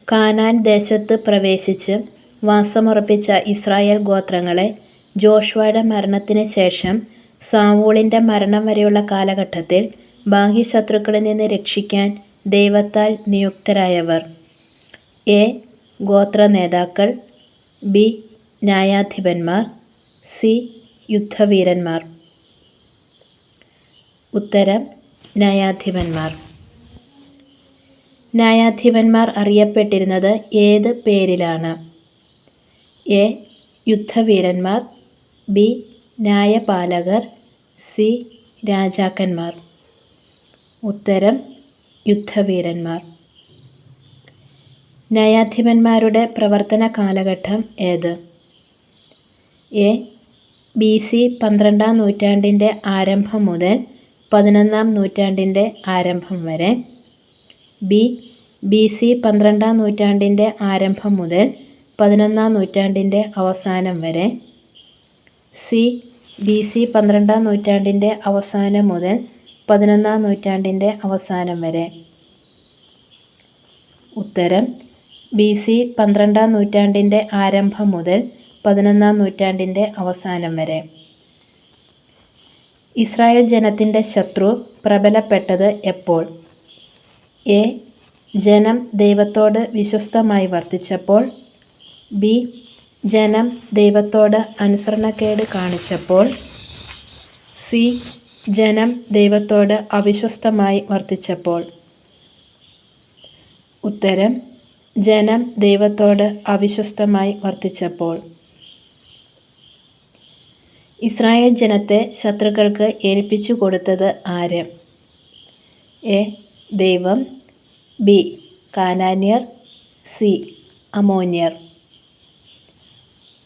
കാനാൻ ദേശത്ത് പ്രവേശിച്ച് വാസമുറപ്പിച്ച ഇസ്രായേൽ ഗോത്രങ്ങളെ ജോഷുവയുടെ മരണത്തിന് ശേഷം സാവൂളിൻ്റെ മരണം വരെയുള്ള കാലഘട്ടത്തിൽ ബാഹ്യശത്രുക്കളിൽ നിന്ന് രക്ഷിക്കാൻ ദൈവത്താൽ നിയുക്തരായവർ: എ. ഗോത്രനേതാക്കൾ, ബി. ന്യായാധിപന്മാർ, സി. യുദ്ധവീരന്മാർ. ഉത്തരം: ന്യായാധിപന്മാർ. ന്യായാധിപന്മാർ അറിയപ്പെട്ടിരുന്നത് ഏത് പേരിലാണ്? എ. യുദ്ധവീരന്മാർ, ബി. ന്യായപാലകർ, സി. രാജാക്കന്മാർ. ഉത്തരം: യുദ്ധവീരന്മാർ. ന്യായാധിപന്മാരുടെ പ്രവർത്തന കാലഘട്ടം ഏത്? എ. BC 12-ാം നൂറ്റാണ്ടിൻ്റെ ആരംഭം മുതൽ 11-ാം നൂറ്റാണ്ടിൻ്റെ ആരംഭം വരെ, ബി. BC 12-ാം നൂറ്റാണ്ടിൻ്റെ ആരംഭം മുതൽ 11-ാം നൂറ്റാണ്ടിൻ്റെ അവസാനം വരെ, സി. BC 12-ാം നൂറ്റാണ്ടിൻ്റെ അവസാനം മുതൽ 11-ാം നൂറ്റാണ്ടിൻ്റെ അവസാനം വരെ. ഉത്തരം: BC 12-ാം നൂറ്റാണ്ടിൻ്റെ ആരംഭം മുതൽ 11-ാം നൂറ്റാണ്ടിൻ്റെ അവസാനം വരെ. ഇസ്രായേൽ ജനത്തിൻ്റെ ശത്രു പ്രബലപ്പെട്ടത് എപ്പോൾ? എ. ജനം ദൈവത്തോട് വിശ്വസ്തമായി വർത്തിച്ചപ്പോൾ, ബി. ജനം ദൈവത്തോട് അനുസരണക്കേട് കാണിച്ചപ്പോൾ, സി. ജനം ദൈവത്തോട് അവിശ്വസ്തമായി വർത്തിച്ചപ്പോൾ. ഉത്തരം: ജനം ദൈവത്തോട് അവിശ്വസ്തമായി വർത്തിച്ചപ്പോൾ. ഇസ്രായേൽ ജനത്തെ ശത്രുക്കൾക്ക് ഏൽപ്പിച്ചു കൊടുത്തത് ആര്? എ. ദൈവം, ബി. കാനാന്യർ, സി. അമോന്യർ.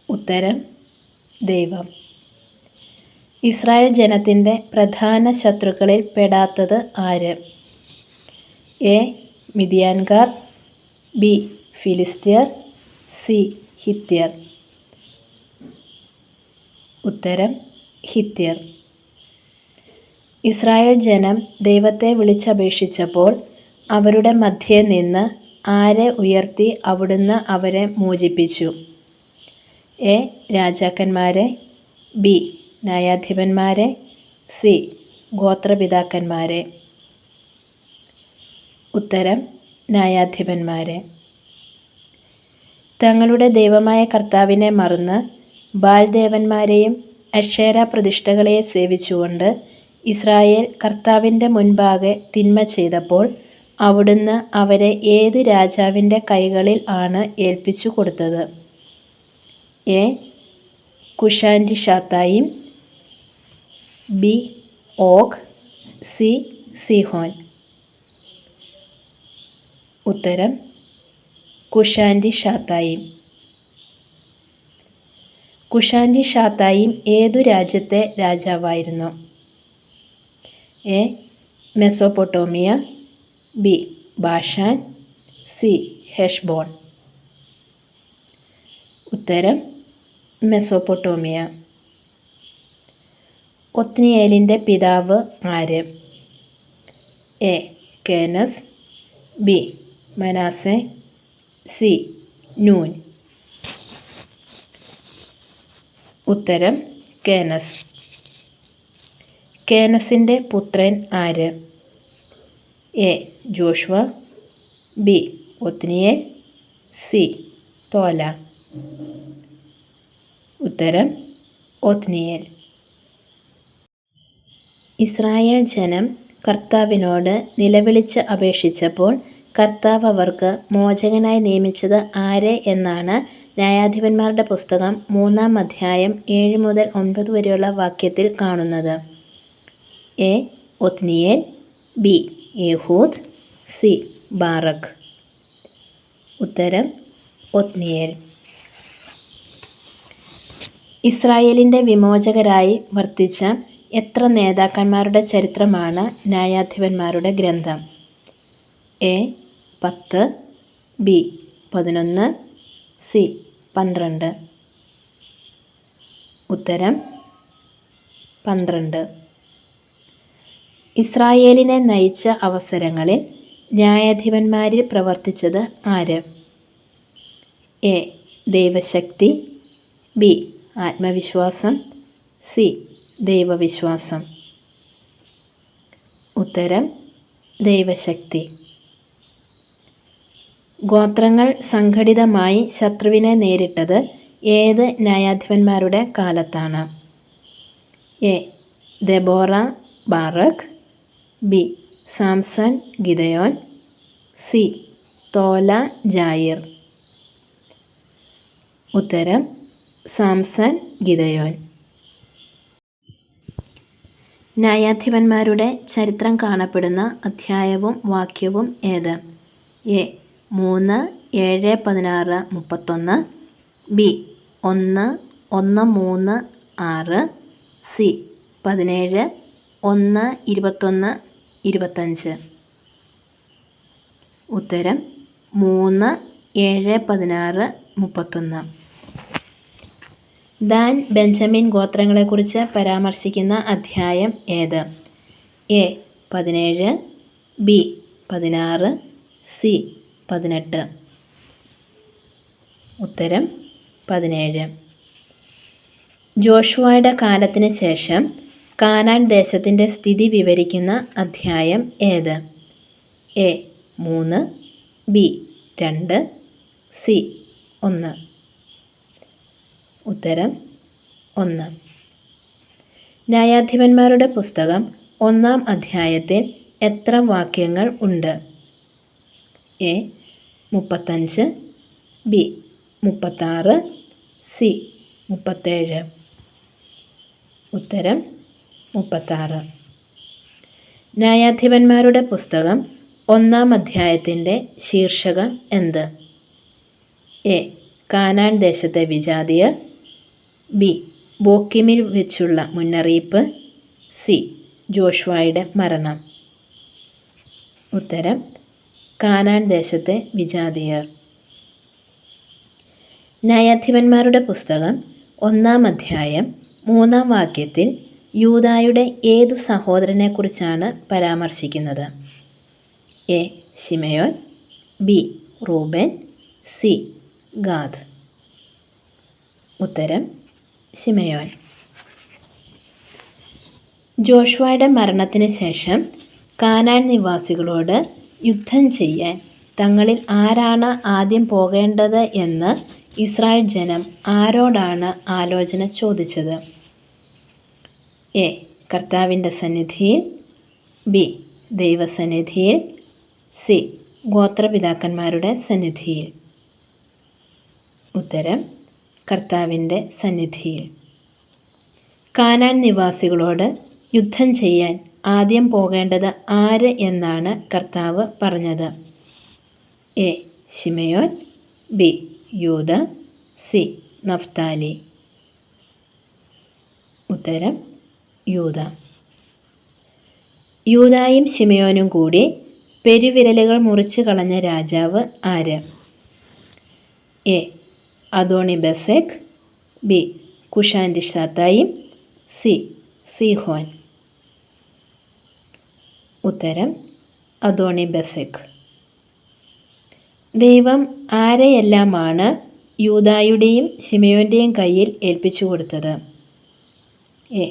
ഉത്തരം: ദൈവം. ഇസ്രായേൽ ജനത്തിൻ്റെ പ്രധാന ശത്രുക്കളിൽ പെടാത്തത് ആര്? എ. മിദ്യാൻകാർ, ബി. ഫിലിസ്ത്യർ, സി. ഹിത്യർ. ഉത്തരം: ഹിത്യർ. ഇസ്രായേൽ ജനം ദൈവത്തെ വിളിച്ചപേക്ഷിച്ചപ്പോൾ അവരുടെ മധ്യേ നിന്ന് ആരെ ഉയർത്തി അവിടുന്ന് അവരെ മോചിപ്പിച്ചു? എ. രാജാക്കന്മാരെ, ബി. ന്യായാധിപന്മാരെ, സി. ഗോത്രപിതാക്കന്മാരെ. ഉത്തരം: ന്യായാധിപന്മാരെ. തങ്ങളുടെ ദൈവമായ കർത്താവിനെ മറന്ന് ബാൽദേവന്മാരെയും അക്ഷേര പ്രതിഷ്ഠകളെയും സേവിച്ചുകൊണ്ട് ഇസ്രായേൽ കർത്താവിൻ്റെ മുൻപാകെ തിന്മ ചെയ്തപ്പോൾ അവിടുന്ന് അവരെ ഏത് രാജാവിൻ്റെ കൈകളിൽ ആണ് ഏൽപ്പിച്ചു കൊടുത്തത്? A. Cushan Rishathaim, B. Og, C. Sihon. ഉത്തരം: കുശാൻരിഷാത്തായിം. കുശാൻരിഷാത്തായിം ഏതു രാജ്യത്തെ രാജാവായിരുന്നു? A. Mesopotamia, B. Bashan, C. Heshbon. ഉത്തരം: മെസൊപ്പൊട്ടോമിയ. ഒത്നിയേലിൻ്റെ പിതാവ് ആര്? A. Kenaz, B. Manasseh, C. Nun. ഉത്തരം: കേനസ്. കേനസിൻ്റെ പുത്രൻ ആര്? A. Joshua, B. Othniel, C. Tola. ഉത്തരം: ഒത്നിയേൽ. ഇസ്രായേൽ ജനം കർത്താവിനോട് നിലവിളിച്ച് അപേക്ഷിച്ചപ്പോൾ കർത്താവ് അവർക്ക് മോചകനായി നിയമിച്ചത് ആരെ എന്നാണ് ന്യായാധിപന്മാരുടെ പുസ്തകം 3-ാം അധ്യായം 7 മുതൽ 9 വരെയുള്ള വാക്യത്തിൽ കാണുന്നത്? A. Othniel, B. Ehud, C. Barak. ഉത്തരം: ഒത്നിയേൽ. ഇസ്രായേലിൻ്റെ വിമോചകരായി വർത്തിച്ച എത്ര നേതാക്കന്മാരുടെ ചരിത്രമാണ് ന്യായാധിപന്മാരുടെ ഗ്രന്ഥം? A 10, B 11, C 12. ഉത്തരം 12. ഇസ്രായേലിനെ നയിച്ച അവസരങ്ങളിൽ ന്യായാധിപന്മാരിൽ പ്രവർത്തിച്ചത് ആര്? എ ദൈവശക്തി, ബി ആത്മവിശ്വാസം, സി ദൈവവിശ്വാസം. ഉത്തരം ദൈവശക്തി. ഗോത്രങ്ങൾ സംഘടിതമായി ശത്രുവിനെ നേരിട്ടത് ഏത് ന്യായാധിപന്മാരുടെ കാലത്താണ്? A Deborah Barak, B Samson Gideon, C Tola Jair. ഉത്തരം സാംസൺ ഗിദയോൻ. ന്യായാധിപന്മാരുടെ ചരിത്രം കാണപ്പെടുന്ന അധ്യായവും വാക്യവും ഏത്? A 3, 7, 16, 31, B 1, 1, 3, 6, C 17, 1, 21, 25. ഉത്തരം 3, 7, 16, 31. ദാൻ ബെഞ്ചമിൻ ഗോത്രങ്ങളെക്കുറിച്ച് പരാമർശിക്കുന്ന അധ്യായം ഏത്? A 17, B 16, C 18. ഉത്തരം 17. ജോഷുവയുടെ കാലത്തിന് ശേഷം കാനാൻ ദേശത്തിൻ്റെ സ്ഥിതി വിവരിക്കുന്ന അധ്യായം ഏത്? A 3, B 2, C 1. ഉത്തരം 1. ന്യായാധിപന്മാരുടെ പുസ്തകം 1-ാം അധ്യായത്തിൽ എത്ര വാക്യങ്ങൾ ഉണ്ട്? A 35, B 36, C 37. ഉത്തരം 36. ന്യായാധിപന്മാരുടെ പുസ്തകം 1-ാം അധ്യായത്തിൻ്റെ ശീർഷകം എന്ത്? എ കാനാൻ ദേശത്തെ വിജാതിയർ, ബി ബോക്കിമിൽ വെച്ചുള്ള മുന്നറിയിപ്പ്, സി ജോഷുവയുടെ മരണം. ഉത്തരം കാനാൻ ദേശത്തെ വിജാതിയർ. ന്യായാധിപന്മാരുടെ പുസ്തകം 1-ാം അധ്യായം 3-ാം വാക്യത്തിൽ യൂദായുടെ ഏതു സഹോദരനെക്കുറിച്ചാണ് പരാമർശിക്കുന്നത്? A Simeon, B Reuben, C Gad. ഉത്തരം ശിമെയോൻ. ജോഷുവയുടെ മരണത്തിന് ശേഷം കാനാൻ നിവാസികളോട് യുദ്ധം ചെയ്യാൻ തങ്ങളിൽ ആരാണ് ആദ്യം പോകേണ്ടത് എന്ന് ഇസ്രായേൽ ജനം ആരോടാണ് ആലോചന ചോദിച്ചത്? എ കർത്താവിൻ്റെ സന്നിധിയിൽ, ബി ദൈവസന്നിധിയിൽ, സി ഗോത്രപിതാക്കന്മാരുടെ സന്നിധിയിൽ. ഉത്തരം കർത്താവിൻ്റെ സന്നിധിയിൽ. കാനാൻ നിവാസികളോട് യുദ്ധം ചെയ്യാൻ ആദ്യം പോകേണ്ടത് ആര് എന്നാണ് കർത്താവ് പറഞ്ഞത്? A Simeon, B Judah, C Naphtali. ഉത്തരം യൂദ. യൂദായും ശിമെയോനും കൂടി പെരുവിരലുകൾ മുറിച്ചു കളഞ്ഞ രാജാവ് ആര്? A Adoni Bezek, B Cushan Rishathaim, C Sihon. ഉത്തരം അദോണി ബെസെക്. ദൈവം ആരെയെല്ലാമാണ് യൂദായുടെയും ശിമെയോൻ്റെയും കയ്യിൽ ഏൽപ്പിച്ചു കൊടുത്തത്? എ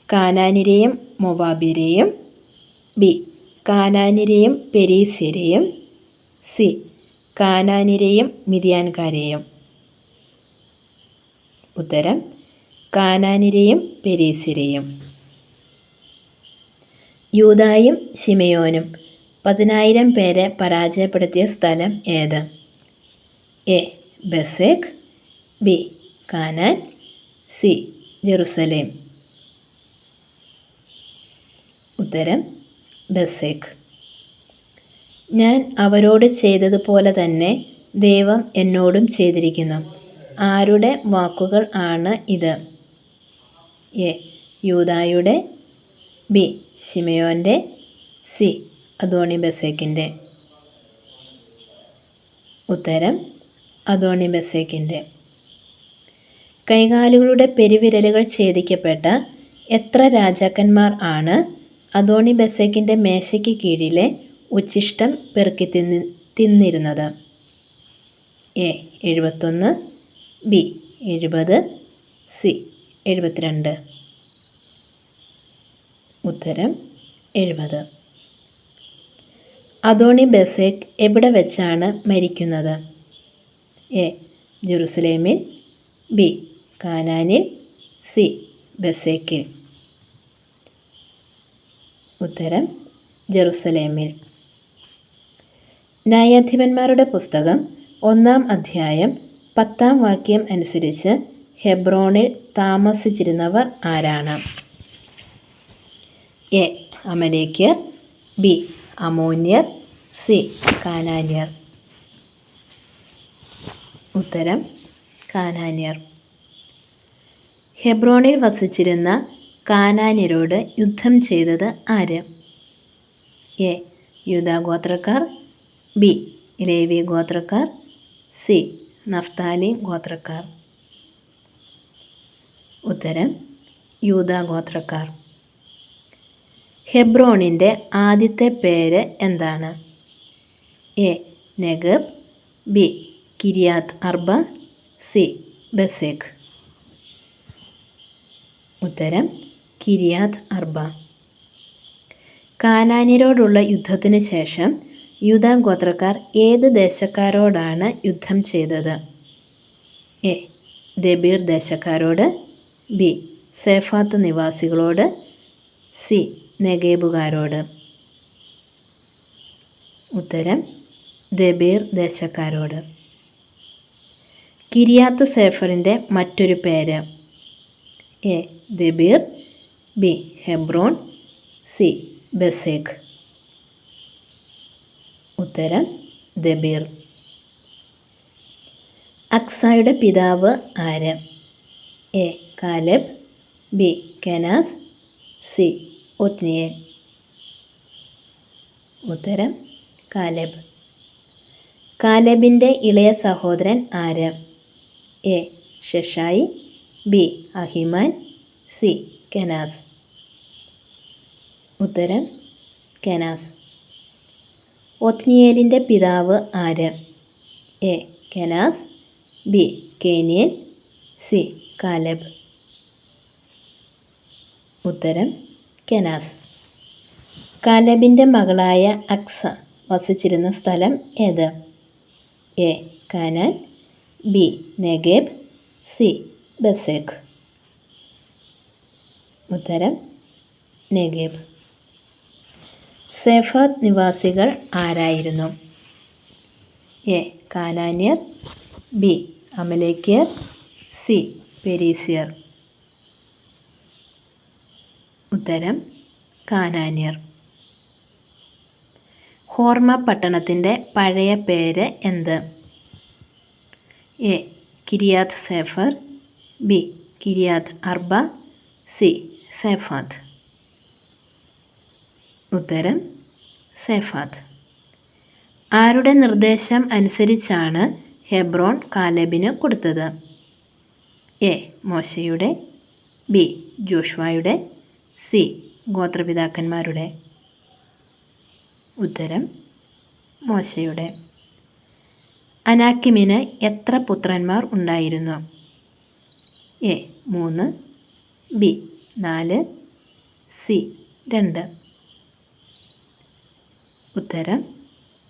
കാനാനിരെയും മൊവാബിരെയും, ബി കാനാനിരെയും പെരീസ്യരെയും, സി കാനാനിരെയും മിദ്യാൻകാരെയും. ഉത്തരം കാനാനിരെയും പെരീസ്യരെയും. യൂദായും ശിമെയോനും 10,000 പേരെ പരാജയപ്പെടുത്തിയ സ്ഥലം ഏത്? A Bezek, B Canaan, C Jerusalem. ഉത്തരം ബെസെക്. ഞാൻ അവരോട് ചെയ്തതുപോലെ തന്നെ ദൈവം എന്നോടും ചെയ്തിരിക്കുന്നു. ആരുടെ വാക്കുകൾ ആണ് ഇത്? എ യൂദായുടെ, ബി ശിമയോൻ്റെ, സി അദോണി ബെസേക്കിൻ്റെ. ഉത്തരം അദോണി ബെസേക്കിൻ്റെ. കൈകാലുകളുടെ പെരുവിരലുകൾ ഛേദിക്കപ്പെട്ട എത്ര രാജാക്കന്മാർ ആണ് അദോണി ബെസേക്കിൻ്റെ മേശയ്ക്ക് കീഴിലെ ഉച്ഛിഷ്ടം പെറുക്കി തിന്നിരുന്നത്? A 71, B 70, C 72. ഉത്തരം 70. അദോണി ബെസേക്ക് എവിടെ വെച്ചാണ് മരിക്കുന്നത്? എ ജെറുസലേമിൽ, ബി കാനാനിൽ, സി ബെസേക്കിൽ. ഉത്തരം ജെറുസലേമിൽ. ന്യായാധിപന്മാരുടെ പുസ്തകം 1-ാം അധ്യായം 10-ാം വാക്യം അനുസരിച്ച് ഹെബ്രോണിൽ താമസിച്ചിരുന്നവർ ആരാണ്? എ അമലേക്യർ, ബി അമോന്യർ, സി കാനാന്യർ. ഉത്തരം കാനാന്യർ. ഹെബ്രോണിൽ വസിച്ചിരുന്ന കാനാന്യരോട് യുദ്ധം ചെയ്തത് ആര്? എ യൂദാ ഗോത്രക്കാർ, ബി ലേവി ഗോത്രക്കാർ, സി നഫ്താലി ഗോത്രക്കാർ. ഉത്തരം യൂദാ ഗോത്രക്കാർ. ഹെബ്രോണിൻ്റെ ആദ്യത്തെ പേര് എന്താണ്? A Negeb, B Kiriath Arba, C Bezek. ഉത്തരം കിരിയാത്ത് അർബ. കാനാന്യരോടുള്ള യുദ്ധത്തിന് ശേഷം യൂദാ ഗോത്രക്കാർ ഏത് ദേശക്കാരോടാണ് യുദ്ധം ചെയ്തത്? എ ദെബീർ ദേശക്കാരോട്, ബി സേഫാത്ത് നിവാസികളോട്, സി നെഗേബുകാരോട്. ഉത്തരം ദെബീർ ദേശക്കാരോട്. കിരിയാത്ത് സേഫറിൻ്റെ മറ്റൊരു പേര്? A Debir, B Hebron, C Bezek. ഉത്തരം ദെബീർ. അക്സായുടെ പിതാവ് ആര്? A Caleb, B Kenaz, C Othniel. ഉത്തരം കാലെബ്. കാലെബിൻ്റെ ഇളയ സഹോദരൻ ആര്? A Sheshai, B Ahiman, C Kenaz. ഉത്തരം കെനാസ്. ഒത്നിയേലിൻ്റെ പിതാവ് ആര്? A Kenaz, B Kenite, C Caleb. ഉത്തരം കെനാസ്. കാലെബിൻ്റെ മകളായ അക്സ വസിച്ചിരുന്ന സ്ഥലം ഏത്? A Canaan, B നെഗേബ്, C Bezek. ഉത്തരം നെഗേബ്. സേഫാത്ത് നിവാസികൾ ആരായിരുന്നു? എ കാനാന്യർ, ബി അമലേക്യർ, സി പെരീസ്യർ. ഉത്തരം കാനാന്യർ. ഹോർമ പട്ടണത്തിൻ്റെ പഴയ പേര് എന്ത്? A Kiriath Sepher, B Kiriath Arba, C Zephath. ഉത്തരം സേഫാത്ത്. ആരുടെ നിർദ്ദേശം അനുസരിച്ചാണ് ഹെബ്രോൺ കാലെബിന് കൊടുത്തത്? എ മോശയുടെ, ബി ജോഷുവയുടെ, സി ഗോത്രപിതാക്കന്മാരുടെ. ഉത്തരം മോശയുടെ. അനാക്കിമിന് എത്ര പുത്രന്മാർ ഉണ്ടായിരുന്നു? A 3, B 4, C 2. ഉത്തരം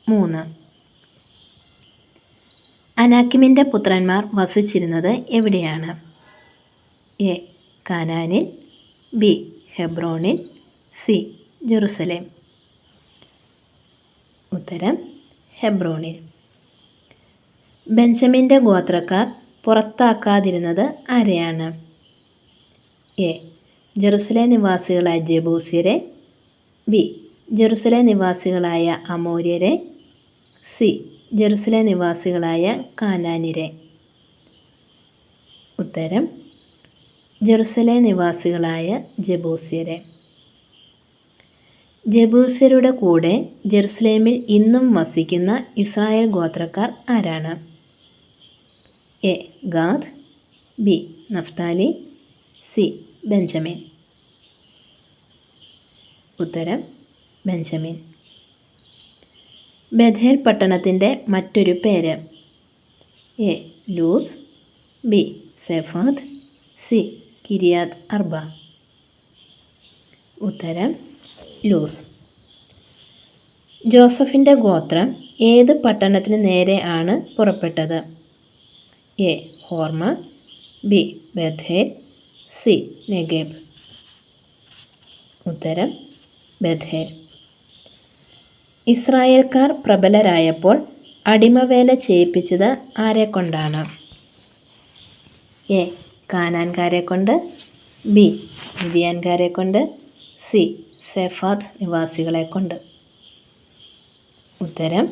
3. അനാക്കിമിൻ്റെ പുത്രന്മാർ വസിച്ചിരുന്നത് എവിടെയാണ്? എ കാനാനിൽ, ബി ഹെബ്രോണിൽ, സി ജെറുസലേം. ഉത്തരം ഹെബ്രോണിൽ. ബെഞ്ചമിൻ്റെ ഗോത്രക്കാർ പുറത്താക്കാതിരുന്നത് ആരെയാണ്? എ ജെറുസലേം നിവാസികളായ ജെബൂസ്യരെ, ബി ജെറുസലേം നിവാസികളായ അമോര്യരെ, സി ജെറുസലേം നിവാസികളായ കാനാന്യരെ. ഉത്തരം ജെറുസലേം നിവാസികളായ ജബൂസ്യരെ. ജബൂസ്യരുടെ കൂടെ ജെറുസലേമിൽ ഇന്നും വസിക്കുന്ന ഇസ്രായേൽ ഗോത്രക്കാർ ആരാണ്? A. Gad, B. Naphtali, C. Benjamin. ഉത്തരം ബെഞ്ചമിൻ. ബഥേൽ പട്ടണത്തിൻ്റെ മറ്റൊരു പേര്? A. Luz, B. Zephath, C. Kiriath Arba. ഉത്തരം ലൂസ്. ജോസഫിൻ്റെ ഗോത്രം ഏത് പട്ടണത്തിന് നേരെ ആണ് പുറപ്പെട്ടത്? A. Hormah, B. Bethel, C. Negeb. ഉത്തരം ബഥേൽ. ഇസ്രായേൽക്കാർ പ്രബലരായപ്പോൾ അടിമവേല ചെയ്യിപ്പിച്ചത് ആരെക്കൊണ്ടാണ്? എ. കാനാൻകാരെ കൊണ്ട്, ബി. മിദിയാൻകാരെ കൊണ്ട്, സി. സെഫാദ് നിവാസികളെ കൊണ്ട്. ഉത്തരം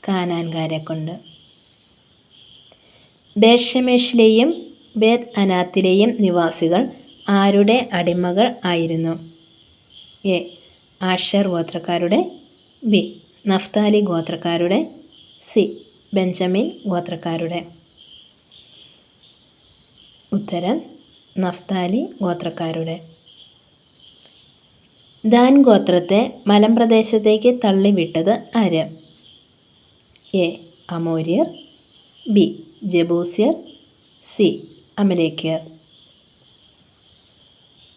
കാനാൻകാരെ കൊണ്ട്. ബേത്ത്ശേമെശിലെയും ബേത്ത് അനാത്തിലെയും നിവാസികൾ ആരുടെ അടിമകൾ ആയിരുന്നു? എ. ആശേർ ഗോത്രക്കാരുടെ, ബി. നഫ്താലി ഗോത്രക്കാരുടെ, സി. ബെഞ്ചമിൻ ഗോത്രക്കാരുടെ. ഉത്തരം നഫ്താലി ഗോത്രക്കാരുടെ. ദാൻ ഗോത്രത്തെ മലമ്പ്രദേശത്തേക്ക് തള്ളിവിട്ടത് ആര്? എ. അമോര്യർ, ബി. ജബൂസ്യർ, സി. അമലേക്യർ.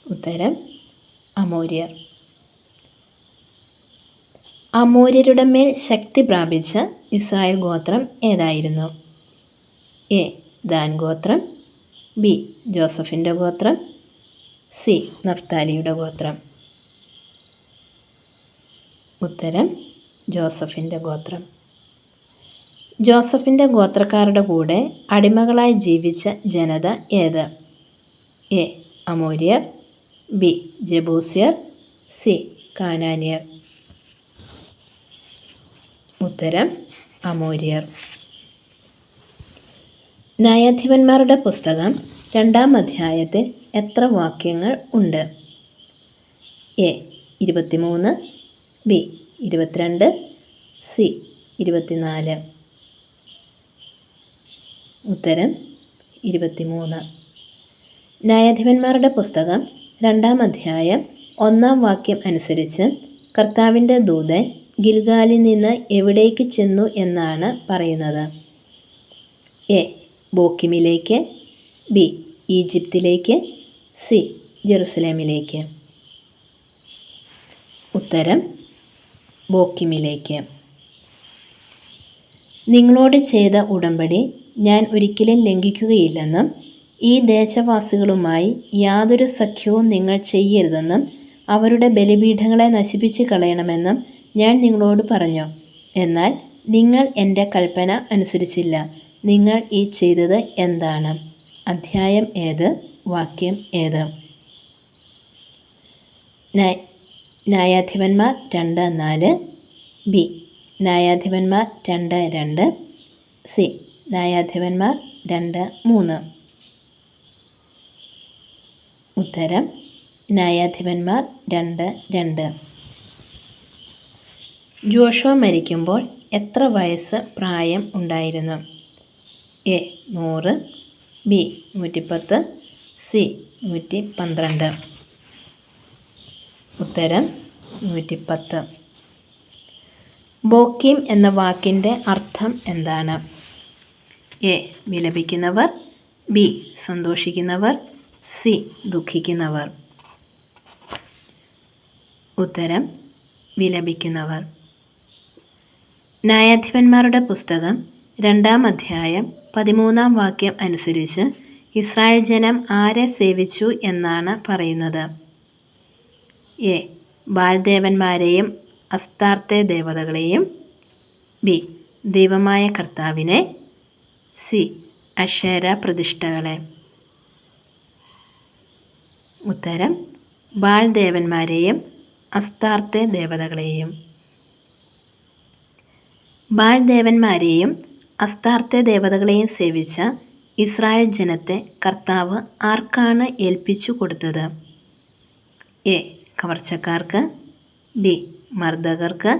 ഉത്തരം അമോര്യർ. അമോര്യരുടെ മേൽ ശക്തി പ്രാപിച്ച ഇസ്രായേൽ ഗോത്രം ഏതായിരുന്നു? എ. ദാൻ ഗോത്രം, ബി. ജോസഫിൻ്റെ ഗോത്രം, സി. നഫ്താലിയുടെ ഗോത്രം. ഉത്തരം ജോസഫിൻ്റെ ഗോത്രം. ജോസഫിൻ്റെ ഗോത്രക്കാരുടെ കൂടെ അടിമകളായി ജീവിച്ച ജനത ഏത്? എ. അമോര്യർ, ബി. ജബൂസ്യർ, സി. കാനാന്യർ. ഉത്തരം അമോര്യർ. ന്യായാധിപന്മാരുടെ പുസ്തകം 2-ാം അധ്യായത്തിൽ എത്ര വാക്യങ്ങൾ ഉണ്ട്? എ. 23, ബി. 22, സി. 24. ഉത്തരം 23. ന്യായാധിപന്മാരുടെ പുസ്തകം 2-ാം അധ്യായം 1-ാം വാക്യം അനുസരിച്ച് കർത്താവിൻ്റെ ദൂതൻ ഗിൽഗാലിൽ നിന്ന് എവിടേക്ക് ചെന്നു എന്നാണ് പറയുന്നത്? എ. ബോക്കിമിലേക്ക്, ബി. ഈജിപ്തിലേക്ക്, സി. ജെറുസലേമിലേക്ക്. ഉത്തരം ബോക്കിമിലേക്ക്. നിങ്ങളോട് ചെയ്ത ഉടമ്പടി ഞാൻ ഒരിക്കലും ലംഘിക്കുകയില്ലെന്നും ഈ ദേശവാസികളുമായി യാതൊരു സഖ്യവും നിങ്ങൾ ചെയ്യരുതെന്നും അവരുടെ ബലിപീഠങ്ങളെ നശിപ്പിച്ച് കളയണമെന്നും ഞാൻ നിങ്ങളോട് പറഞ്ഞു. എന്നാൽ നിങ്ങൾ എൻ്റെ കൽപ്പന അനുസരിച്ചില്ല. നിങ്ങൾ ഈ ചെയ്തത് എന്താണ്? അധ്യായം ഏത്? വാക്യം ഏത്? ന്യായാധിപന്മാർ 2:4, ബി. ന്യായാധിപന്മാർ 2:2, സി. ന്യായാധിപന്മാർ 2:3. ഉത്തരം ന്യായാധിപന്മാർ 2:2. ജോഷുവ മരിക്കുമ്പോൾ എത്ര വയസ്സ് പ്രായം ഉണ്ടായിരുന്നു? എ. 100, ബി. 110, സി. 112. ഉത്തരം 110. ബോക്കീം എന്ന വാക്കിൻ്റെ അർത്ഥം എന്താണ്? എ. വിലപിക്കുന്നവർ, ബി. സന്തോഷിക്കുന്നവർ, സി. ദുഃഖിക്കുന്നവർ. ഉത്തരം വിലപിക്കുന്നവർ. ന്യായാധിപന്മാരുടെ പുസ്തകം 2-ാം അധ്യായം 13-ാം വാക്യം അനുസരിച്ച് ഇസ്രായേൽ ജനം ആരെ സേവിച്ചു എന്നാണ് പറയുന്നത്? എ. ബാൽദേവന്മാരെയും അസ്താർത്തെ ദേവതകളെയും, ബി. ദൈവമായ കർത്താവിനെ, സി. അശേര പ്രതിഷ്ഠകളെ. ഉത്തരം ബാൽദേവന്മാരെയും അസ്താർത്തെ ദേവതകളെയും. ബാൽദേവന്മാരെയും അസ്താർത്തെ ദേവതകളെയും സേവിച്ച ഇസ്രായേൽ ജനത്തെ കർത്താവ് ആർക്കാണ് ഏൽപ്പിച്ചു കൊടുത്തത്? എ. കവർച്ചക്കാർക്ക്, ബി. മർദ്ദകർക്ക്,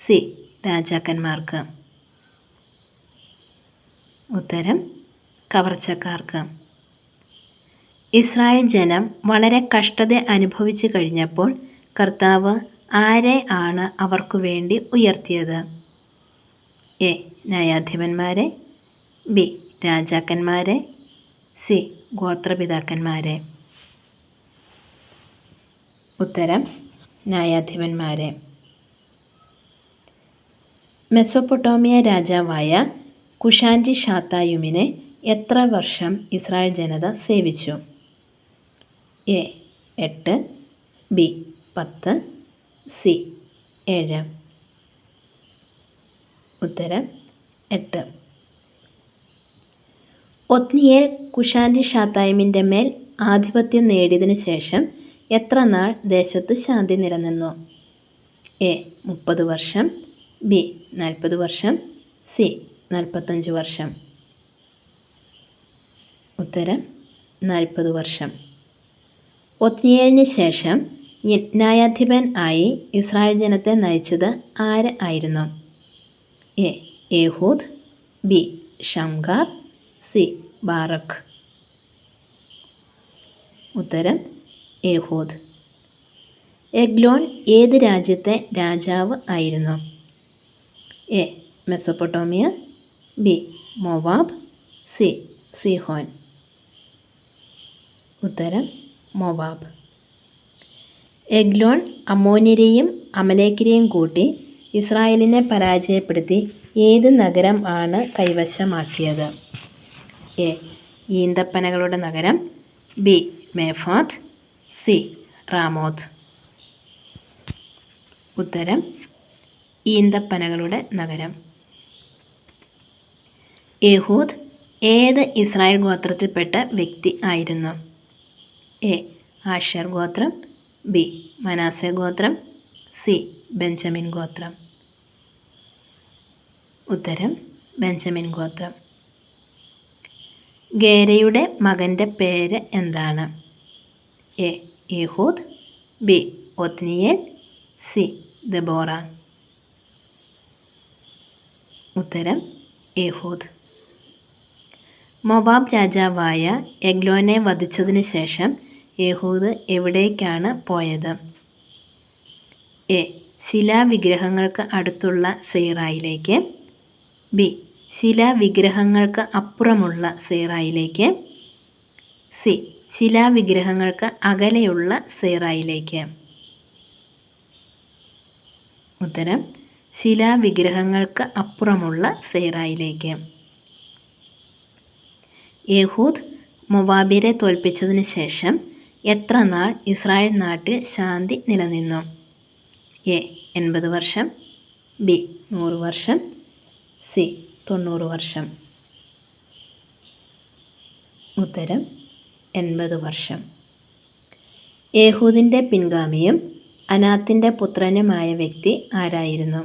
സി. രാജാക്കന്മാർക്ക്. ഉത്തരം കവർച്ചക്കാർക്ക്. ഇസ്രായേൽ ജനം വളരെ കഷ്ടത അനുഭവിച്ചു കഴിഞ്ഞപ്പോൾ കർത്താവ് ആരെ ആണ് അവർക്കു വേണ്ടി ഉയർത്തിയത്? എ. ന്യായാധിപന്മാരെ, ബി. രാജാക്കന്മാരെ, സി. ഗോത്രപിതാക്കന്മാരെ. ഉത്തരം ന്യായാധിപന്മാരെ. മെസൊപ്പൊട്ടേമിയ രാജാവായ കുശാൻരി ഷാത്തായുമിനെ എത്ര വർഷം ഇസ്രായേൽ ജനത സേവിച്ചു? എ. 8, ബി. 10, സി. 7. ഉത്തരം 8. ഒത്നിയേൽ കുശാൻരി ഷാത്തായിമിൻ്റെ മേൽ ആധിപത്യം നേടിയതിനു ശേഷം എത്ര നാൾ ദേശത്ത് ശാന്തി നിലനിന്നു? എ. 30 വർഷം, ബി. 40 വർഷം, സി. 45 വർഷം. ഉത്തരം 40 വർഷം. ഒത്നിയേലിന് ശേഷം ന്യായാധിപൻ ആയി ഇസ്രായേൽ ജനത്തെ നയിച്ചത് ആര് ആയിരുന്നു? A. Ehud, B. Shamgar, C. Barak. ഉത്തരം ഏഹൂദ്. എഗ്ലോൻ ഏത് രാജ്യത്തെ രാജാവ് ആയിരുന്നു? A. Mesopotamia, B. Moab, C. Sihon. ഉത്തരം മോവാബ്. എഗ്ലോൻ അമ്മോന്യരെയും അമലേക്കിനെയും കൂട്ടി ഇസ്രായേലിനെ പരാജയപ്പെടുത്തി ഏത് നഗരം ആണ് കൈവശമാക്കിയത്? എ. ഈന്തപ്പനകളുടെ നഗരം, ബി. മേഫാത്ത്, സി. റാമോത്ത്. ഉത്തരം ഈന്തപ്പനകളുടെ നഗരം. ഏഹൂദ് ഏത് ഇസ്രായേൽ ഗോത്രത്തിൽപ്പെട്ട വ്യക്തി ആയിരുന്നു? എ. ആഷേർ ഗോത്രം, ബി. മനാസെ ഗോത്രം, സി. ബെഞ്ചമിൻ ഗോത്രം. ഉത്തരം ബെഞ്ചമിൻ ഗോത്രം. ഗേരയുടെ മകൻ്റെ പേര് എന്താണ്? A. Ehud, B. Othniel, C. Deborah. ഉത്തരം ഏഹൂദ്. മോവാബ് രാജാവായ എഗ്ലോനെ വധിച്ചതിനു ശേഷം ഏഹൂദ് എവിടേക്കാണ് പോയത്? എ. ശിലാവിഗ്രഹങ്ങൾക്ക് അടുത്തുള്ള സെയിറായിലേക്ക്, ബി. ശിലാവിഗ്രഹങ്ങൾക്ക് അപ്പുറമുള്ള സെയിറായിലേക്ക്, സി. ശിലാവിഗ്രഹങ്ങൾക്ക് അകലെയുള്ള സെയിറായിലേക്ക്. ഉത്തരം ശിലാവിഗ്രഹങ്ങൾക്ക് അപ്പുറമുള്ള സെയിറായിലേക്ക്. ഏഹൂദ് മോവാബ്യരെ തോൽപ്പിച്ചതിനു ശേഷം എത്ര നാൾ ഇസ്രായേൽ നാട്ടിൽ ശാന്തി നിലനിന്നു? എ. 80 വർഷം, ബി. 100 വർഷം, സി. 90 വർഷം. ഉത്തരം 80 വർഷം. ഏഹൂദിൻ്റെ പിൻഗാമിയും അനാത്തിൻ്റെ പുത്രനുമായ വ്യക്തി ആരായിരുന്നു?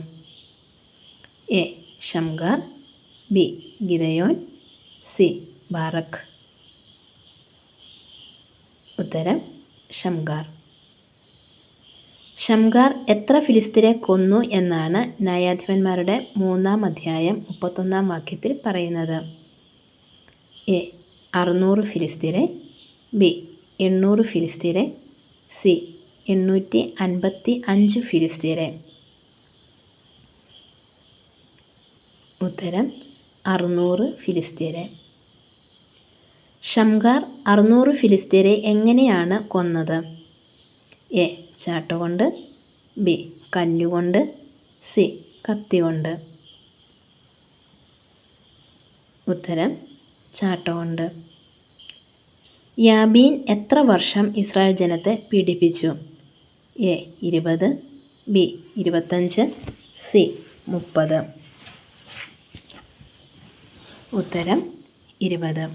A. Shamgar, B. Gideon, C. Barak. ഉത്തരം ഷംഗാർ. ഷംഗാർ എത്ര ഫിലിസ്തീനെ കൊന്നു എന്നാണ് ന്യായാധിപന്മാരുടെ 3-ാം അധ്യായം 31-ാം വാക്യത്തിൽ പറയുന്നത്? എ. 600 ഫിലിസ്തീനെ, ബി. 800 ഫിലിസ്തീനെ, സി. 855 ഫിലിസ്തീനെ. ഉത്തരം 600 ഫിലിസ്തീനെ. ഷംഗാർ 600 ഫിലിസ്തീനെ എങ്ങനെയാണ് കൊന്നത്? എ. ചാട്ടുകൊണ്ട്, ബി. കല്ലുകൊണ്ട്, സി. കത്തികൊണ്ട്. ഉത്തരം ചാട്ടുകൊണ്ട്. യാബീൻ എത്ര വർഷം ഇസ്രായേൽ ജനത്തെ പീഡിപ്പിച്ചു? എ. 20, ബി. 25, സി. 30. ഉത്തരം 20.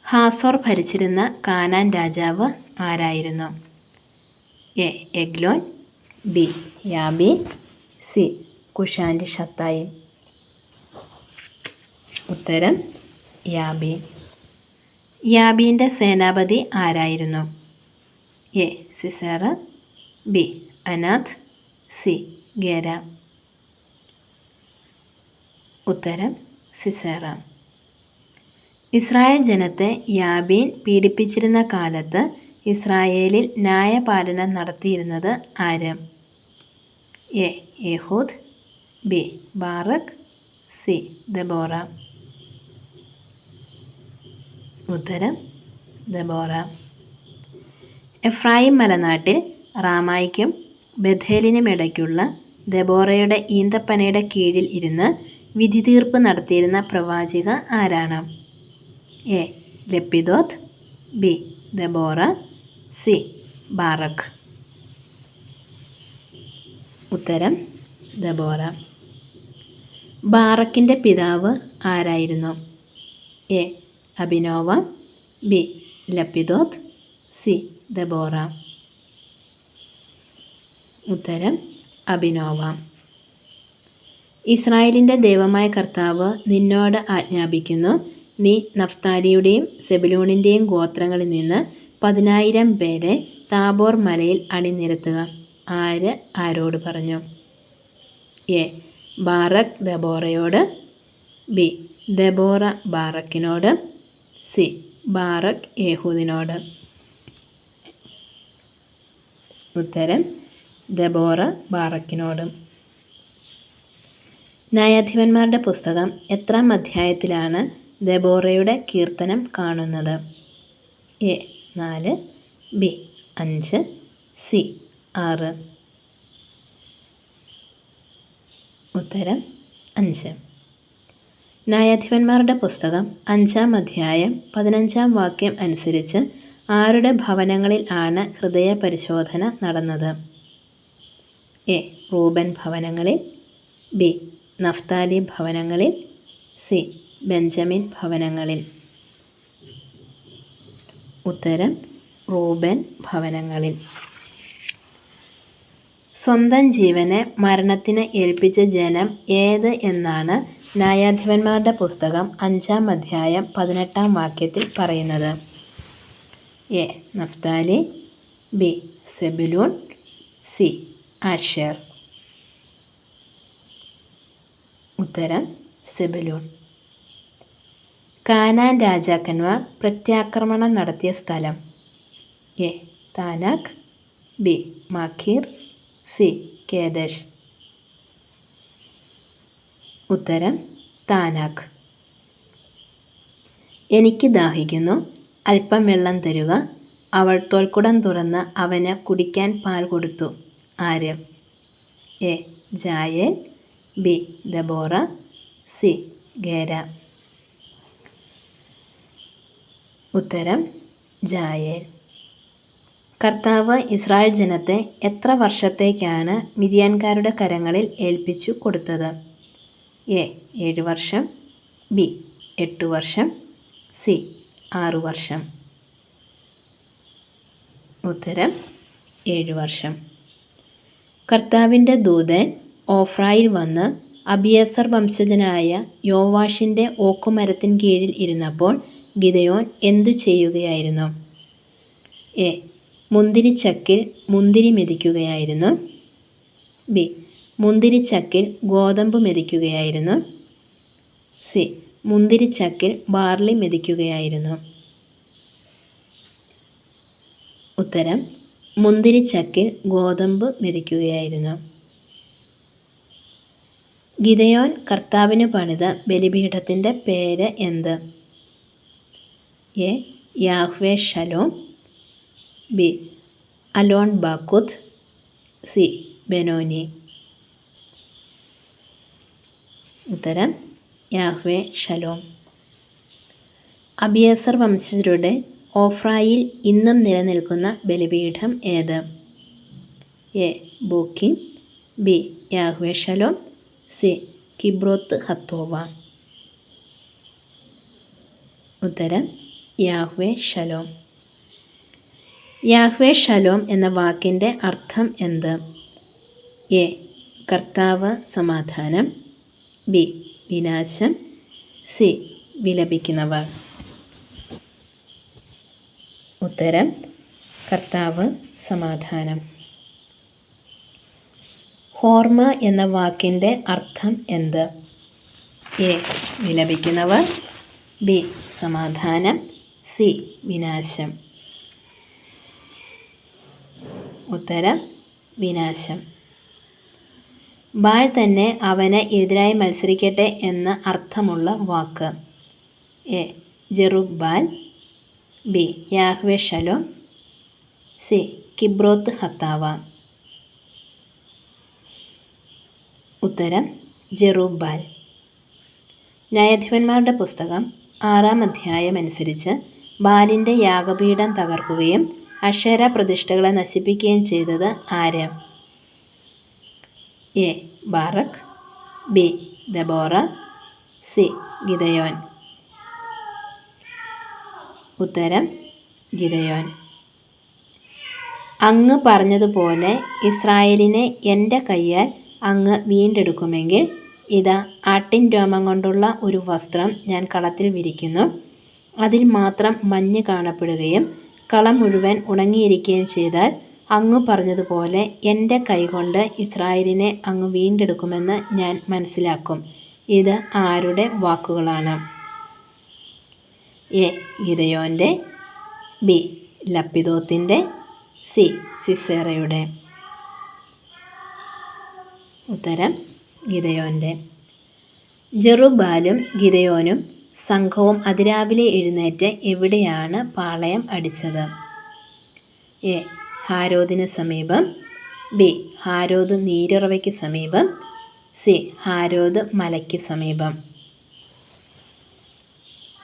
ഹാസോർ ഭരിച്ചിരുന്ന കാനാൻ രാജാവ് ആരായിരുന്നു? A. Eglon, B. Jabin, C. Cushan Rishathaim. ഉത്തരം യാബീൻ. യാബീൻ്റെ സേനാപതി ആരായിരുന്നു? A Sisera, B Anath, C Gera. ഉത്തരം സിസേറ. ഇസ്രായേൽ ജനത്തെ യാബീൻ പീഡിപ്പിച്ചിരുന്ന കാലത്ത് ഇസ്രായേലിൽ ന്യായപാലനം നടത്തിയിരുന്നത് ആര്? A Ehud, B Barak, C Deborah. ഉത്തരം ദെബോറ. എഫ്രായിം മലനാട്ടിൽ റാമായ്ക്കും ബഥേലിനുമിടയ്ക്കുള്ള ദെബോറയുടെ ഈന്തപ്പനയുടെ കീഴിൽ ഇരുന്ന് വിധി തീർപ്പ് നടത്തിയിരുന്ന പ്രവാചിക ആരാണ്? A Lappidoth, B Deborah, C Barak. ഉത്തരം ദെബോറ. ബാറക്കിൻ്റെ പിതാവ് ആരായിരുന്നു? A Abinoam, B Lappidoth, C Deborah. ഉത്തരം അബിനോവാം. ഇസ്രായേലിൻ്റെ ദൈവമായ കർത്താവ് നിന്നോട് ആജ്ഞാപിക്കുന്നു, നീ നഫ്താലിയുടെയും സെബുലൂണിൻ്റെയും ഗോത്രങ്ങളിൽ നിന്ന് 10,000 പേരെ താബോർ മലയിൽ അണിനിരത്തുക. ആര് ആരോട് പറഞ്ഞു? എ ബാറക് ദെബോറയോട്, ബി ദെബോറ ബാറക്കിനോട്, സി ബാറക് യഹൂദിനോട്. ഉത്തരം ദെബോറ ബാറക്കിനോട്. ന്യായാധിപന്മാരുടെ പുസ്തകം എത്രാം അധ്യായത്തിലാണ് ദെബോറയുടെ കീർത്തനം കാണുന്നത്? A 4, B 5, C 6. ഉത്തരം 5. ന്യായാധിപന്മാരുടെ പുസ്തകം 5-ാം അധ്യായം 15-ാം വാക്യം അനുസരിച്ച് ആരുടെ ഭവനങ്ങളിൽ ആണ് ഹൃദയ പരിശോധന നടന്നത്? എ റൂബൻ ഭവനങ്ങളിൽ, ബി നഫ്താലി ഭവനങ്ങളിൽ, സി ബെഞ്ചമിൻ ഭവനങ്ങളിൽ. ഉത്തരം റൂബൻ ഭവനങ്ങളിൽ. സ്വന്തം ജീവനെ മരണത്തിന് ഏൽപ്പിച്ച ജനം ഏത് എന്നാണ് ന്യായാധിപന്മാരുടെ പുസ്തകം 5-ാം അധ്യായം 18-ാം വാക്യത്തിൽ പറയുന്നത്? A Naphtali, B Zebulun, C Asher. ഉത്തരം സെബുലൂൺ. കാനാൻ രാജാക്കന്മാർ പ്രത്യാക്രമണം നടത്തിയ സ്ഥലം? A Taanach, B Machir, C Kedesh. ഉത്തരം താനാക്ക്. എനിക്ക് ദാഹിക്കുന്നു, അല്പം വെള്ളം തരുക. അവൾ തോൽക്കുടം തുറന്ന് അവന് കുടിക്കാൻ പാൽ കൊടുത്തു. ആര്? A Jael, B Deborah, C Gera. ഉത്തരം ജായേൽ. കർത്താവ് ഇസ്രായേൽ ജനത്തെ എത്ര വർഷത്തേക്കാണ് മിദ്യാൻകാരുടെ കരങ്ങളിൽ ഏൽപ്പിച്ചു കൊടുത്തത്? എ 7 വർഷം, ബി 8 വർഷം, സി 6 വർഷം. ഉത്തരം 7 വർഷം. കർത്താവിൻ്റെ ദൂതൻ ഓഫ്രായിൽ വന്ന് അബിയേസർ വംശജനായ യോവാഷിൻ്റെ ഓക്കുമരത്തിൻ കീഴിൽ ഇരുന്നപ്പോൾ ഗിദെയോൻ എന്തു ചെയ്യുകയായിരുന്നു? എ മുന്തിരിച്ചക്കിൽ മുന്തിരി മെതിക്കുകയായിരുന്നു, ബി മുന്തിരിച്ചക്കിൽ ഗോതമ്പ് മെതിക്കുകയായിരുന്നു, സി മുന്തിരിച്ചക്കിൽ ബാർലി മെതിക്കുകയായിരുന്നു. ഉത്തരം മുന്തിരിച്ചക്കിൽ ഗോതമ്പ് മെതിക്കുകയായിരുന്നു. ഗിദെയോൻ കർത്താവിന് പണിത ബലിപീഠത്തിൻ്റെ പേര് എന്ത്? A Yahweh Shalom, B Allon Bacuth, C Benoni. ഉത്തരം യാഹ്വേ ഷലോം. അബിയേസർ വംശജരുടെ ഓഫ്രായിൽ ഇന്നും നിലനിൽക്കുന്ന ബലിപീഠം ഏത്? A Bochim, B Yahweh Shalom, C Kibroth Hattaavah. ഉത്തരം യാഹ്വേ ഷലോം. യാഹ്വേ ഷലോം എന്ന വാക്കിൻ്റെ അർത്ഥം എന്ത്? എ കർത്താവ് സമാധാനം, ബി വിനാശം, സി വിലപിക്കുന്നവർ. ഉത്തരം കർത്താവ് സമാധാനം. ഹോർമ എന്ന വാക്കിൻ്റെ അർത്ഥം എന്ത്? എ. വിലപിക്കുന്നവർ. ബി. സമാധാനം. സി. വിനാശം. ഉത്തരം വിനാശം. ബാൽ തന്നെ അവന് എതിരായി മത്സരിക്കട്ടെ എന്ന അർത്ഥമുള്ള വാക്ക്. A. Jerubbaal. B. Yahweh Shalom. C. Kibroth Hattaavah. ഉത്തരം ജെറുബ്ബാൽ. ന്യായാധിപന്മാരുടെ പുസ്തകം 6-ാം അധ്യായം അനുസരിച്ച് ബാലിൻ്റെ യാഗപീഠം തകർക്കുകയും അക്ഷേര പ്രതിഷ്ഠകളെ നശിപ്പിക്കുകയും ചെയ്തത് ആര്? A. Barak. B. Deborah. C. Gideon. ഉത്തരം ഗിദെയോൻ. അങ്ങ് പറഞ്ഞതുപോലെ ഇസ്രായേലിനെ എൻ്റെ കയ്യാൽ അങ്ങ് വീണ്ടെടുക്കുമെങ്കിൽ ഇതാ ആട്ടിൻ രോമം കൊണ്ടുള്ള ഒരു വസ്ത്രം ഞാൻ കളത്തിൽ വിരിക്കുന്നു. അതിൽ മാത്രം മഞ്ഞ് കാണപ്പെടുകയും കളം മുഴുവൻ ഉണങ്ങിയിരിക്കുകയും ചെയ്താൽ അങ്ങ് പറഞ്ഞതുപോലെ എൻ്റെ കൈകൊണ്ട് ഇസ്രായേലിനെ അങ്ങ് വീണ്ടെടുക്കുമെന്ന് ഞാൻ മനസ്സിലാക്കും. ഇത് ആരുടെ വാക്കുകളാണ്? എ. ഗിദെയോൻ്റെ. ബി. ലപ്പിദോത്തിൻ്റെ. സി. സിസേറയുടെ. ഉത്തരം ഗിദെയോൻ്റെ. ജെറുബ്ബാലും ഗിദെയോനും സംഘവും അതിരാവിലെ എഴുന്നേറ്റ് എവിടെയാണ് പാളയം അടിച്ചത്? എ. ഹാരോദിന് സമീപം. ബി. ഹാരോദ് നീരുറവയ്ക്ക് സമീപം. സി. ഹാരോദ് മലയ്ക്ക് സമീപം.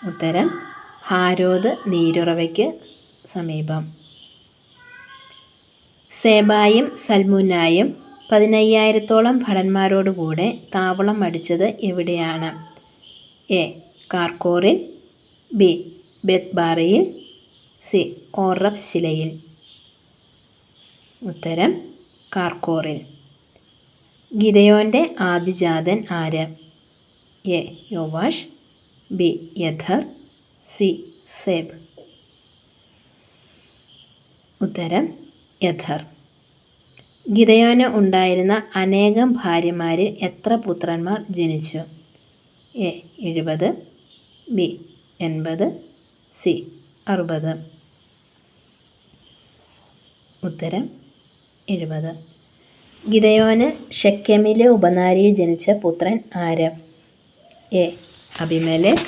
ഉത്തരം ഹാരോദ് നീരുറവയ്ക്ക് സമീപം. സേബായും സൽമുന്നായും 15,000-ഓളം ഭടന്മാരോടുകൂടെ താവളം അടിച്ചത് എവിടെയാണ്? എ. കാർക്കോറിൽ. ബി. ബെത്ബാറയിൽ. സി. ഓറബ് ശിലയിൽ. ഉത്തരം കാർക്കോറിൽ. ഗിദെയോൻ്റെ ആദ്യജാതൻ ആര്? എ. യോവാഷ്. ബി. യഥർ. സി. സേബ്. ഉത്തരം യഥർ. ഗിദെയോന് ഉണ്ടായിരുന്ന അനേകം ഭാര്യമാരിൽ എത്ര പുത്രന്മാർ ജനിച്ചു? എ. 70. ബി. 80. സി. 60. ഉത്തരം 70. ഗിദെയോന് ഷെക്കെമിലെ ഉപനാരിയിൽ ജനിച്ച പുത്രൻ ആര്? എ. അബിമേലെക്ക്.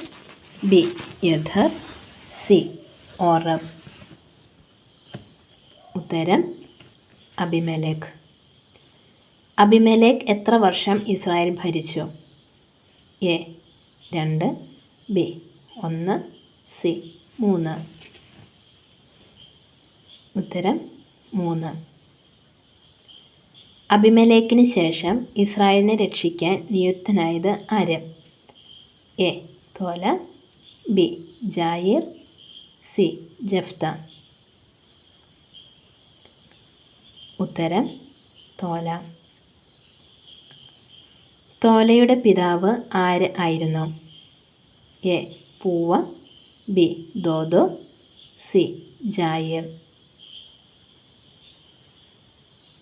ബി. യഥർ. സി. ഓറബ്. ഉത്തരം അബിമേലെക്ക്. അബിമേലെക്ക് എത്ര വർഷം ഇസ്രായേൽ ഭരിച്ചു? എ. 2. ബി. 1. സി. 3. ഉത്തരം 3. അബിമേലെക്കിന് ശേഷം ഇസ്രായേലിനെ രക്ഷിക്കാൻ നിയുക്തനായത് ആര്? A. Tola. B. ജായിർ. C. Jephthah. ഉത്തരം തോല. തോലയുടെ പിതാവ് ആര് ആയിരുന്നു? എ. പൂവ. ബി. ദോദോ. സി. ജായിർ.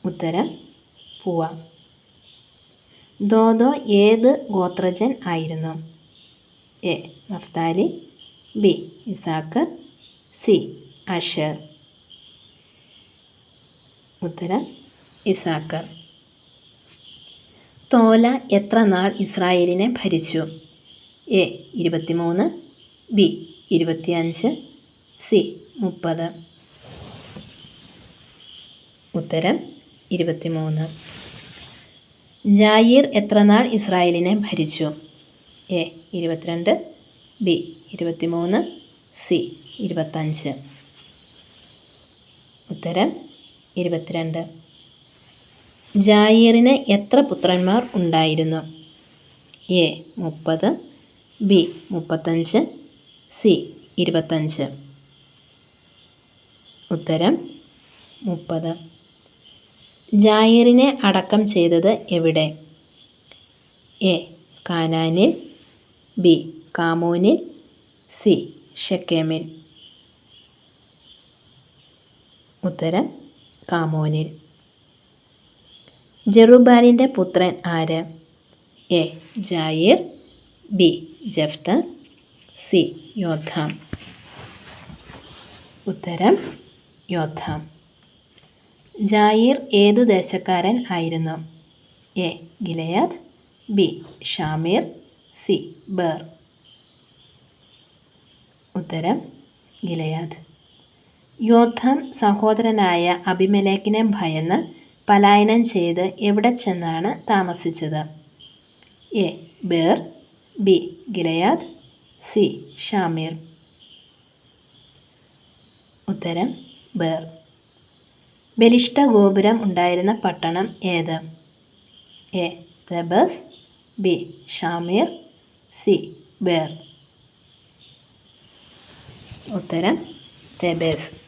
ഉത്തരം പൂവ. ദോദോ ഏത് ഗോത്രജൻ ആയിരുന്നു? A. Naphtali. B. Issachar. C. Asher. ഉത്തരം ഇസാക്കർ. തോല എത്ര നാൾ ഇസ്രായേലിനെ ഭരിച്ചു? എ. 23. ബി. 25. സി. 30. ഉത്തരം 23. ജായിർ എത്ര നാൾ ഇസ്രായേലിനെ ഭരിച്ചു? എ. 22. ബി. 23. സി. 25. ഉത്തരം 22. ജായിറിന് എത്ര പുത്രന്മാർ ഉണ്ടായിരുന്നു? എ. 30. ബി. 35. സി. 25. ഉത്തരം 30. ജായിറിനെ അടക്കം ചെയ്തത് എവിടെ? എ. കാനാനിൽ. ബി. കാമോനിൽ. സി ഷെക്കേമിൽ. ഉത്തരം കാമോനിൽ. ജെറുബ്ബാലിൻ്റെ പുത്രൻ ആര്? A Jair, B Jephthah, C Jotham. ഉത്തരം യോഥാം. ജായിർ ഏതു ദേശക്കാരൻ ആയിരുന്നു? A Gilead, B Shamir, C Beer. ഉത്തരം ഗിലെയാദ്. യോഥാം സഹോദരനായ അബിമേലെക്കിനെ ഭയന്ന് പലായനം ചെയ്ത് എവിടെ ചെന്നാണ് താമസിച്ചത്? A Beer, B Gilead, C Shamir. ഉത്തരം ബേർ. ബലിഷ്ഠ ഗോപുരം ഉണ്ടായിരുന്ന പട്ടണം ഏത്? A Thebez, B Shamir, C Beer. ഉത്തരം തെബേസ്.